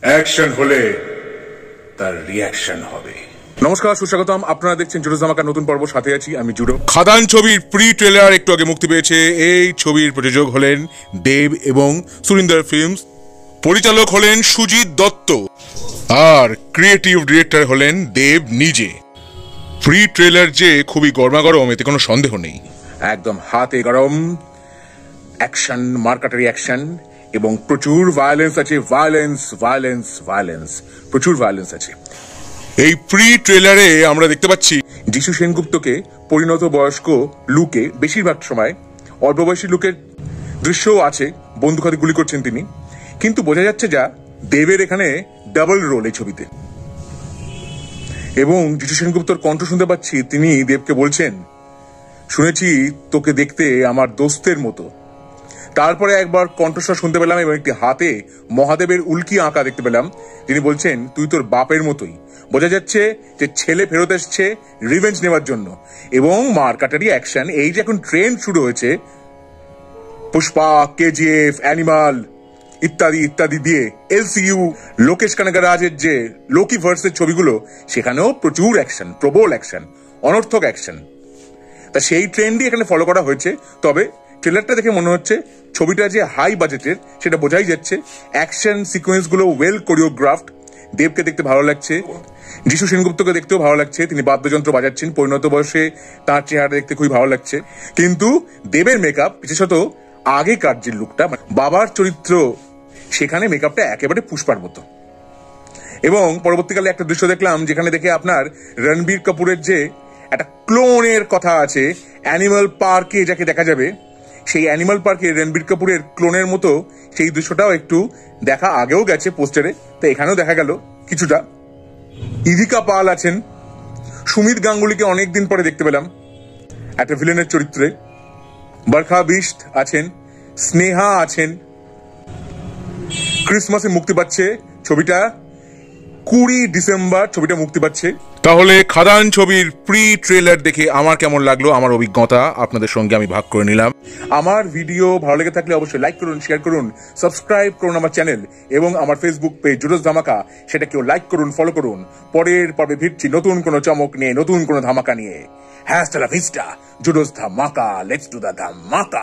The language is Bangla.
অ্যাকশন হলে তার রিয়াকশন হবে। নমস্কার, সুস্বাগতম। আপনারা দেখছেন জুডোস ধামাকা নতুন পর্ব, সাথে আছি আমি জুডো। খাদান ছবির প্রি ট্রেলার একটু আগে মুক্তি পেয়েছে। এই ছবির প্রযোজক হলেন দেব এবং সুরিন্দর ফিল্মস, পরিচালক হলেন সুজিত দত্ত, আর ক্রিয়েটিভ ডিরেক্টর হলেন দেব নিজে। প্রি ট্রেলার যে খুবই গরমাগরম এতে কোনো সন্দেহ নেই। একদম হাতে গরম অ্যাকশন, মার্কাটারি অ্যাকশন, এবং প্রচুর ভায়োলেন্স আছে। ভায়োলেন্স ভায়োলেন্স ভায়োলেন্স, প্রচুর ভায়োলেন্স আছে। এই প্রি ট্রেলারে আমরা দেখতে পাচ্ছি যিশু সেনগুপ্তকে পরিণত বয়স্ক লুকে, বেশিরভাগ সময় অল্প বয়সী লুকের দৃশ্যও আছে, বন্দুক হাতে গুলি করছেন তিনি, কিন্তু বোঝা যাচ্ছে যা দেবের এখানে ডাবল রোল এই ছবিতে। এবং যিশু সেনগুপ্তর কণ্ঠ শুনতে পাচ্ছি, তিনি দেবকে বলছেন, শুনেছি তোকে দেখতে আমার দোস্তের মতো। তারপরে একবার কণ্ঠস্বর শুনতে পেলাম এবং একটি হাতে মহাদেবের উল্কি আঁকা দেখতে পেলাম, যিনি বলছেন তুই তোর বাপের মতোই। বোঝা যাচ্ছে যে ছেলে ফেরত এসছে রিভেঞ্জ নেওয়ার জন্য। এবং মারকাটারি অ্যাকশন, এই যে এখন ট্রেন্ড শুরু হয়েছে, পুষ্পা, কেজিএফ, অ্যানিমাল ইত্যাদি ইত্যাদি দিয়ে এলসিইউ, লোকেশ কানাগরাজের যে লোকি ভার্সের ছবিগুলো, সেখানেও প্রচুর অ্যাকশন, প্রবল অ্যাকশন, অনর্থক অ্যাকশন। তা সেই ট্রেন্ডই এখানে ফলো করা হয়েছে। তবে ট্রেলারটা দেখে মনে হচ্ছে ছবিটা যে হাই বাজেটের সেটা বোঝাই যাচ্ছে। অ্যাকশন সিকোয়েন্স গুলো ওয়েল কোরিওগ্রাফড। দেবকে দেখতে ভালো লাগছে, যিশু সেনগুপ্তকে দেখতেও ভালো লাগছে, তিনি বাদ্যযন্ত্র বাজাচ্ছেন, পরিণত বয়সে তার চেহারা দেখতে খুবই ভালো লাগছে। কিন্তু দেবের মেকআপ, বিশেষত আগেকার যে লুকটা, বাবার চরিত্র, সেখানে মেকআপটা একেবারে পুষ্পার মতো। এবং পরবর্তীকালে একটা দৃশ্য দেখলাম যেখানে দেখে আপনার রণবীর কাপুরের যে একটা ক্লোনের কথা আছে, অ্যানিমাল পার্কে যাকে দেখা যাবে, সেই অ্যানিমাল পার্কে রণবীর কাপুরের ক্লোনের মতো সেই দৃশ্যটাও একটু দেখা আগেও গেছে পোস্টারে, তো এখানেও দেখা গেল কিছুটা। ইদিকা পাল আছেন, সুমিত গাঙ্গুলিকে অনেকদিন পরে দেখতে পেলাম একটা ভিলেনের চরিত্রে, বরখা বিস্ট আছেন, স্নেহা আছেন। ক্রিসমাসে মুক্তি পাচ্ছে ছবিটা, 20 ডিসেম্বর ছবিটা মুক্তি পাচ্ছে। তাহলে খাদান ছবির প্রি ট্রেলার দেখে আমার কেমন লাগলো, আমার অভিজ্ঞতা আপনাদের সঙ্গে আমি ভাগ করে নিলাম। আমার ভিডিও ভালো লেগে থাকলে অবশ্যই লাইক করুন, শেয়ার করুন, সাবস্ক্রাইব করুন আমার চ্যানেল, এবং আমার ফেসবুক পেজ জুডোস ধামাকা, সেটাকেও লাইক করুন, ফলো করুন। পরের পর্বে ফিরছি নতুন কোনো চমক নিয়ে, নতুন কোনো ধামাকা নিয়ে। হ্যাস্টা লা ভিস্টা, জুডোস ধামাকা, লেটস ডু দ্য ধামাকা।